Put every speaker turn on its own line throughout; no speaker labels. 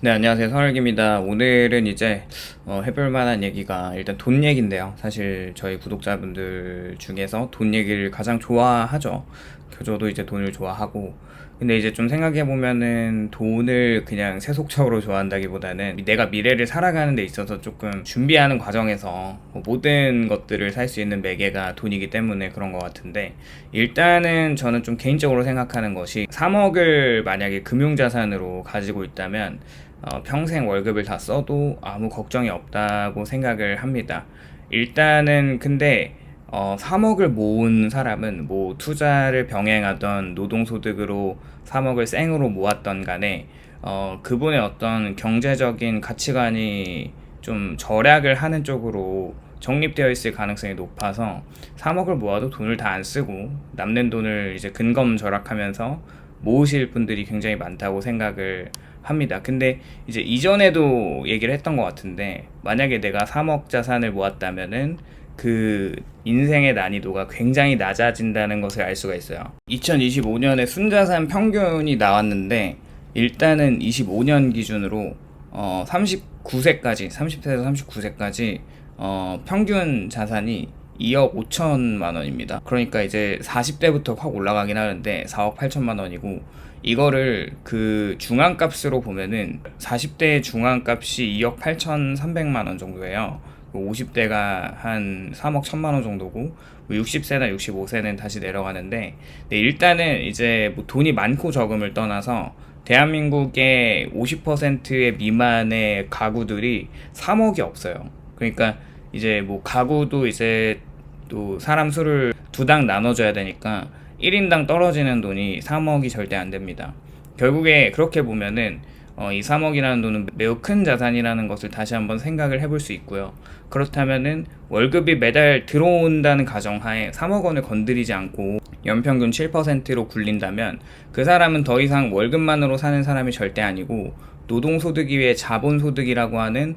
네, 안녕하세요. 설익입니다. 오늘은 이제 해볼 만한 얘기가 일단 돈 얘기인데요. 사실 저희 구독자분들 중에서 돈 얘기를 가장 좋아하죠. 저도 이제 돈을 좋아하고. 근데 이제 좀 생각해 보면은 돈을 그냥 세속적으로 좋아한다기보다는 내가 미래를 살아가는 데 있어서 조금 준비하는 과정에서 모든 것들을 살 수 있는 매개가 돈이기 때문에 그런 것 같은데, 일단은 저는 좀 개인적으로 생각하는 것이 3억을 만약에 금융자산으로 가지고 있다면 평생 월급을 다 써도 아무 걱정이 없다고 생각을 합니다. 일단은 근데 3억을 모은 사람은 뭐 투자를 병행하던 노동소득으로 3억을 생으로 모았던 간에 그분의 어떤 경제적인 가치관이 좀 절약을 하는 쪽으로 정립되어 있을 가능성이 높아서 3억을 모아도 돈을 다 안 쓰고 남는 돈을 이제 근검절약하면서 모으실 분들이 굉장히 많다고 생각을 합니다. 근데 이제 이전에도 얘기를 했던 것 같은데, 만약에 내가 3억 자산을 모았다면은 그 인생의 난이도가 굉장히 낮아진다는 것을 알 수가 있어요. 2025년에 순자산 평균이 나왔는데, 일단은 25년 기준으로 39세까지 30세에서 39세까지 평균 자산이 2억 5천만 원입니다. 그러니까 이제 40대부터 확 올라가긴 하는데 4억 8천만 원이고, 이거를 그 중앙값으로 보면은 40대 중앙값이 2억 8천3백만 원 정도예요. 50대가 한 3억 1천만 원 정도고, 60세나 65세는 다시 내려가는데, 네, 일단은 이제 뭐 돈이 많고 적음을 떠나서 대한민국의 50%의 미만의 가구들이 3억이 없어요. 그러니까 이제 뭐 가구도 이제 또 사람 수를 두 당 나눠줘야 되니까 1인당 떨어지는 돈이 3억이 절대 안 됩니다. 결국에 그렇게 보면은 이 3억이라는 돈은 매우 큰 자산이라는 것을 다시 한번 생각을 해볼 수 있고요. 그렇다면은 월급이 매달 들어온다는 가정하에 3억 원을 건드리지 않고 연평균 7%로 굴린다면 그 사람은 더 이상 월급만으로 사는 사람이 절대 아니고, 노동소득 이외에 자본소득이라고 하는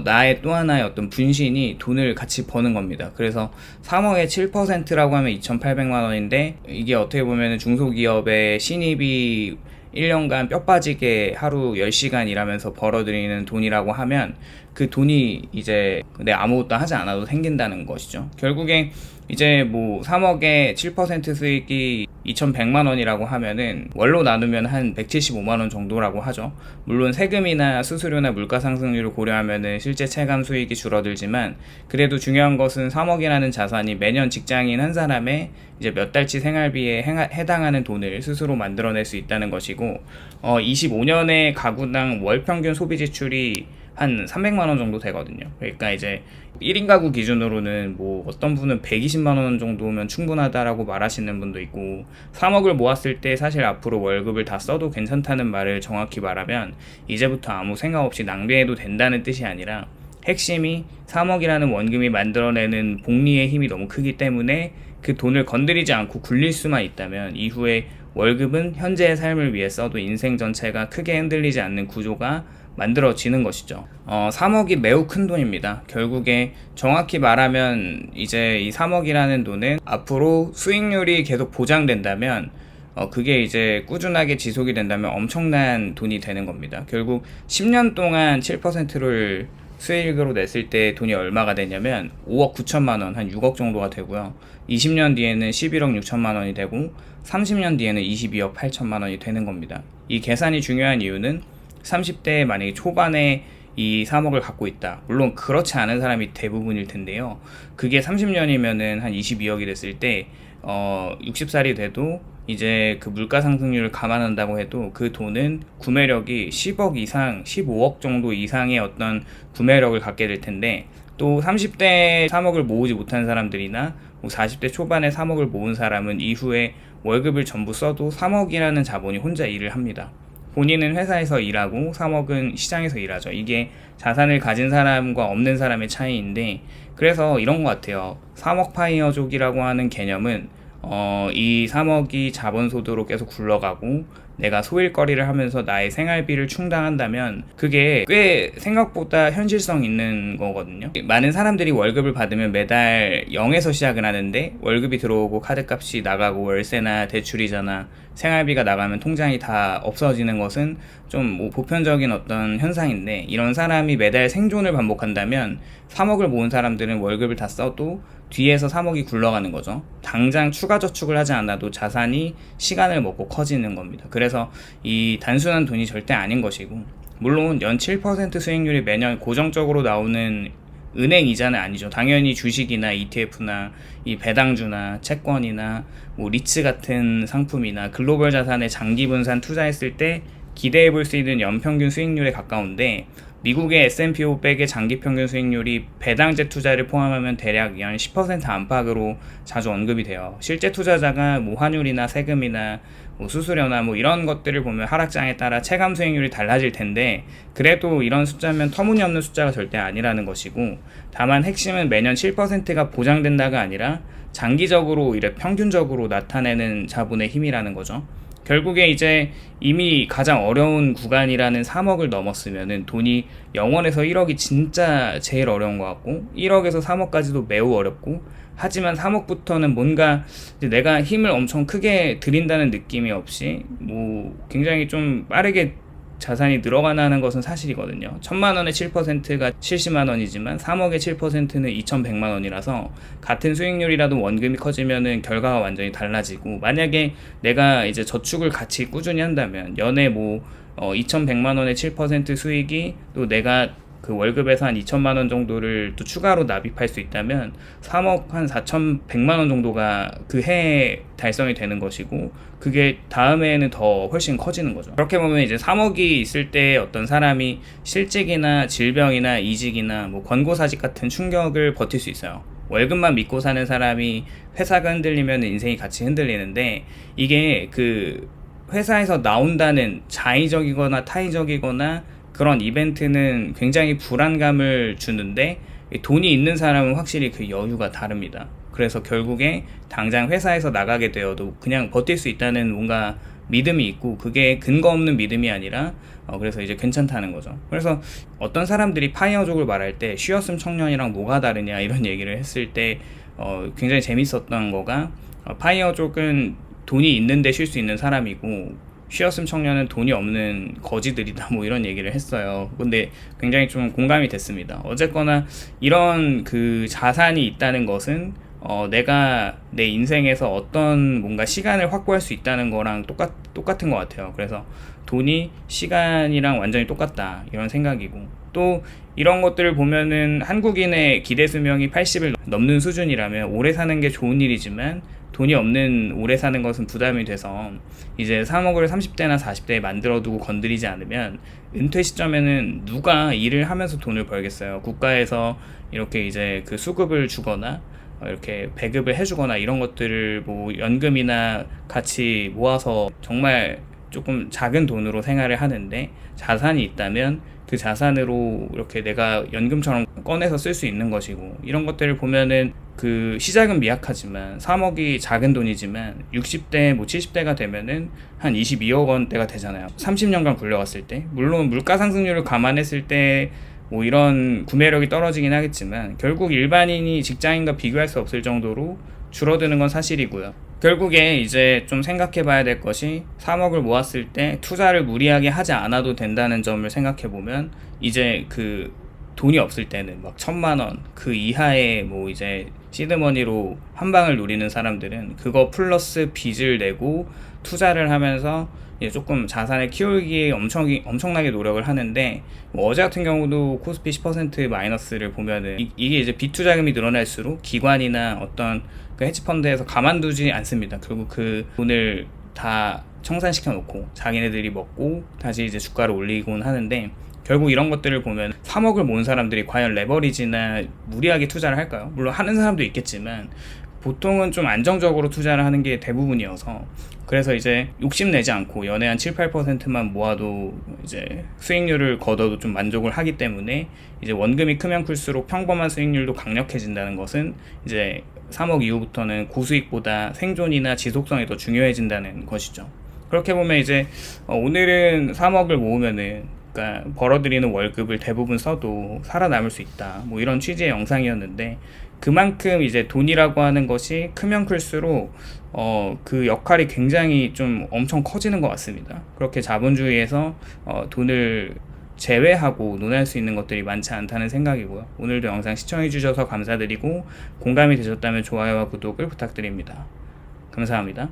나의 또 하나의 어떤 분신이 돈을 같이 버는 겁니다. 그래서 3억에 7%라고 하면 2,800만 원인데, 이게 어떻게 보면 중소기업의 신입이 1년간 뼈 빠지게 하루 10시간 일하면서 벌어들이는 돈이라고 하면, 그 돈이 이제 내 아무것도 하지 않아도 생긴다는 것이죠. 결국에 이제 뭐 3억에 7% 수익이 2,100만 원이라고 하면은 월로 나누면 한 175만 원 정도라고 하죠. 물론 세금이나 수수료나 물가 상승률을 고려하면은 실제 체감 수익이 줄어들지만, 그래도 중요한 것은 3억이라는 자산이 매년 직장인 한 사람의 이제 몇 달치 생활비에 해당하는 돈을 스스로 만들어낼 수 있다는 것이고, 25년의 가구당 월 평균 소비 지출이 한 300만 원 정도 되거든요. 그러니까 이제 1인 가구 기준으로는 뭐 어떤 분은 120만 원 정도면 충분하다라고 말하시는 분도 있고, 3억을 모았을 때 사실 앞으로 월급을 다 써도 괜찮다는 말을 정확히 말하면 이제부터 아무 생각 없이 낭비해도 된다는 뜻이 아니라, 핵심이 3억이라는 원금이 만들어내는 복리의 힘이 너무 크기 때문에 그 돈을 건드리지 않고 굴릴 수만 있다면 이후에 월급은 현재의 삶을 위해 써도 인생 전체가 크게 흔들리지 않는 구조가 만들어지는 것이죠. 3억이 매우 큰 돈입니다. 결국에 정확히 말하면 이제 이 3억이라는 돈은 앞으로 수익률이 계속 보장된다면, 그게 이제 꾸준하게 지속이 된다면 엄청난 돈이 되는 겁니다. 결국 10년 동안 7%를 수익으로 냈을 때 돈이 얼마가 되냐면 5억 9천만 원, 한 6억 정도가 되고요. 20년 뒤에는 11억 6천만 원이 되고, 30년 뒤에는 22억 8천만 원이 되는 겁니다. 이 계산이 중요한 이유는 30대 만약에 초반에 이 3억을 갖고 있다. 물론 그렇지 않은 사람이 대부분일 텐데요. 그게 30년이면은 한 22억이 됐을 때 60살이 돼도 이제 그 물가 상승률을 감안한다고 해도 그 돈은 구매력이 10억 이상, 15억 정도 이상의 어떤 구매력을 갖게 될 텐데, 또 30대 3억을 모으지 못한 사람들이나 40대 초반에 3억을 모은 사람은 이후에 월급을 전부 써도 3억이라는 자본이 혼자 일을 합니다. 본인은 회사에서 일하고 3억은 시장에서 일하죠. 이게 자산을 가진 사람과 없는 사람의 차이인데, 그래서 이런 것 같아요. 3억 파이어족이라고 하는 개념은 이 3억이 자본소득으로 계속 굴러가고, 내가 소일거리를 하면서 나의 생활비를 충당한다면 그게 꽤 생각보다 현실성 있는 거거든요. 많은 사람들이 월급을 받으면 매달 0에서 시작을 하는데 월급이 들어오고 카드값이 나가고 월세나 대출이자나 생활비가 나가면 통장이 다 없어지는 것은 좀 뭐 보편적인 어떤 현상인데, 이런 사람이 매달 생존을 반복한다면 3억을 모은 사람들은 월급을 다 써도 뒤에서 3억이 굴러가는 거죠. 당장 추가 저축을 하지 않아도 자산이 시간을 먹고 커지는 겁니다. 그래서 이 단순한 돈이 절대 아닌 것이고, 물론 연 7% 수익률이 매년 고정적으로 나오는 은행 이자는 아니죠. 당연히 주식이나 ETF나 이 배당주나 채권이나 뭐 리츠 같은 상품이나 글로벌 자산에 장기 분산 투자했을 때 기대해 볼 수 있는 연평균 수익률에 가까운데, 미국의 S&P 500의 장기 평균 수익률이 배당제 투자를 포함하면 대략 연 10% 안팎으로 자주 언급이 돼요. 실제 투자자가 뭐 환율이나 세금이나 뭐 수수료나 뭐 이런 것들을 보면 하락장에 따라 체감 수익률이 달라질 텐데, 그래도 이런 숫자면 터무니없는 숫자가 절대 아니라는 것이고, 다만 핵심은 매년 7%가 보장된다가 아니라 장기적으로 이래 평균적으로 나타내는 자본의 힘이라는 거죠. 결국에 이제 이미 가장 어려운 구간이라는 3억을 넘었으면은 돈이 0원에서 1억이 진짜 제일 어려운 것 같고, 1억에서 3억까지도 매우 어렵고, 하지만 3억부터는 뭔가 이제 내가 힘을 엄청 크게 들인다는 느낌이 없이 뭐 굉장히 좀 빠르게 자산이 늘어가는 것은 사실이거든요. 1000만원의 7%가 70만원이지만 3억의 7%는 2100만원이라서 같은 수익률이라도 원금이 커지면은 결과가 완전히 달라지고, 만약에 내가 이제 저축을 같이 꾸준히 한다면 연에 뭐 2100만원의 7% 수익이 또 내가 그 월급에서 한 2천만원 정도를 또 추가로 납입할 수 있다면 3억 한 4,100만원 정도가 그 해에 달성이 되는 것이고, 그게 다음 해에는 더 훨씬 커지는 거죠. 그렇게 보면 이제 3억이 있을 때 어떤 사람이 실직이나 질병이나 이직이나 뭐 권고사직 같은 충격을 버틸 수 있어요. 월급만 믿고 사는 사람이 회사가 흔들리면 인생이 같이 흔들리는데, 이게 그 회사에서 나온다는 자의적이거나 타의적이거나 그런 이벤트는 굉장히 불안감을 주는데, 돈이 있는 사람은 확실히 그 여유가 다릅니다. 그래서 결국에 당장 회사에서 나가게 되어도 그냥 버틸 수 있다는 뭔가 믿음이 있고, 그게 근거 없는 믿음이 아니라 그래서 이제 괜찮다는 거죠. 그래서 어떤 사람들이 파이어족을 말할 때 쉬었음 청년이랑 뭐가 다르냐 이런 얘기를 했을 때 굉장히 재밌었던 거가, 파이어족은 돈이 있는데 쉴 수 있는 사람이고 쉬었음 청년은 돈이 없는 거지들이다 뭐 이런 얘기를 했어요. 근데 굉장히 좀 공감이 됐습니다. 어쨌거나 이런 그 자산이 있다는 것은 내가 내 인생에서 어떤 뭔가 시간을 확보할 수 있다는 거랑 똑같은 것 같아요. 그래서 돈이 시간이랑 완전히 똑같다 이런 생각이고, 또 이런 것들을 보면은 한국인의 기대 수명이 80을 넘는 수준이라면 오래 사는 게 좋은 일이지만, 돈이 없는 오래 사는 것은 부담이 돼서 이제 3억을 30대나 40대에 만들어두고 건드리지 않으면 은퇴 시점에는 누가 일을 하면서 돈을 벌겠어요. 국가에서 이렇게 이제 그 수급을 주거나 이렇게 배급을 해주거나 이런 것들을 뭐 연금이나 같이 모아서 정말 조금 작은 돈으로 생활을 하는데, 자산이 있다면 그 자산으로 이렇게 내가 연금처럼 꺼내서 쓸 수 있는 것이고, 이런 것들을 보면은 그 시작은 미약하지만 3억이 작은 돈이지만 60대 뭐 70대가 되면은 한 22억 원대가 되잖아요. 30년간 굴려갔을 때. 물론 물가 상승률을 감안했을 때 뭐 이런 구매력이 떨어지긴 하겠지만 결국 일반인이 직장인과 비교할 수 없을 정도로 줄어드는 건 사실이고요. 결국에 이제 좀 생각해 봐야 될 것이, 3억을 모았을 때 투자를 무리하게 하지 않아도 된다는 점을 생각해 보면, 이제 그 돈이 없을 때는 막 1000만원 그 이하의 뭐 이제 시드머니로 한 방을 노리는 사람들은 그거 플러스 빚을 내고 투자를 하면서 이제 조금 자산을 키우기에 엄청나게 노력을 하는데, 뭐 어제 같은 경우도 코스피 10% 마이너스를 보면은 이게 이제 빚투자금이 늘어날수록 기관이나 어떤 그 헤지펀드에서 가만두지 않습니다. 결국 그 돈을 다 청산시켜 놓고 자기네들이 먹고 다시 이제 주가를 올리곤 하는데, 결국 이런 것들을 보면 3억을 모은 사람들이 과연 레버리지나 무리하게 투자를 할까요? 물론 하는 사람도 있겠지만 보통은 좀 안정적으로 투자를 하는 게 대부분이어서, 그래서 이제 욕심내지 않고 연에 한 7, 8%만 모아도 이제 수익률을 거둬도 좀 만족을 하기 때문에, 이제 원금이 크면 클수록 평범한 수익률도 강력해진다는 것은 이제 3억 이후부터는 고수익보다 생존이나 지속성이 더 중요해진다는 것이죠. 그렇게 보면 이제 오늘은 3억을 모으면은, 그러니까 벌어들이는 월급을 대부분 써도 살아남을 수 있다, 뭐 이런 취지의 영상이었는데, 그만큼 이제 돈이라고 하는 것이 크면 클수록 그 역할이 굉장히 좀 엄청 커지는 것 같습니다. 그렇게 자본주의에서 돈을 제외하고 논할 수 있는 것들이 많지 않다는 생각이고요. 오늘도 영상 시청해 주셔서 감사드리고, 공감이 되셨다면 좋아요와 구독을 부탁드립니다. 감사합니다.